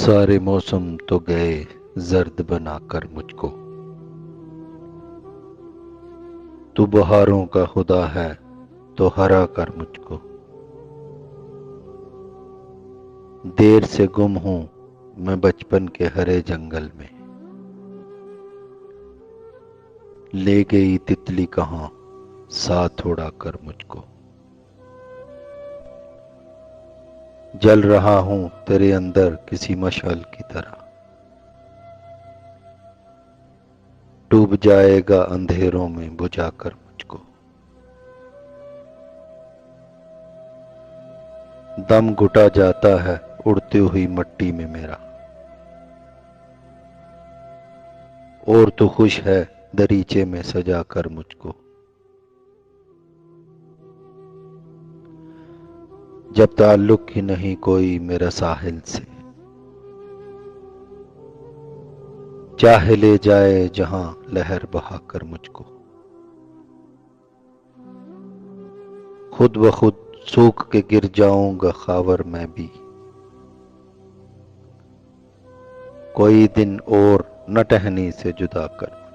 सारे मौसम तो गए जर्द बनाकर मुझको। तू बहारों का खुदा है तो हरा कर मुझको। देर से गुम हूं मैं बचपन के हरे जंगल में। ले गई तितली कहाँ साथ उड़ा कर मुझको। जल रहा हूं तेरे अंदर किसी मशाल की तरह। डूब जाएगा अंधेरों में बुझाकर मुझको। दम घुटा जाता है उड़ती हुई मिट्टी में मेरा। और तो खुश है दरीचे में सजा कर मुझको। जब ताल्लुक ही नहीं कोई मेरा साहिल से, चाहे ले जाए जहां लहर बहाकर मुझको। खुद ब खुद सूख के गिर जाऊंगा खावर मैं भी। कोई दिन और न टहनी से जुदा कर।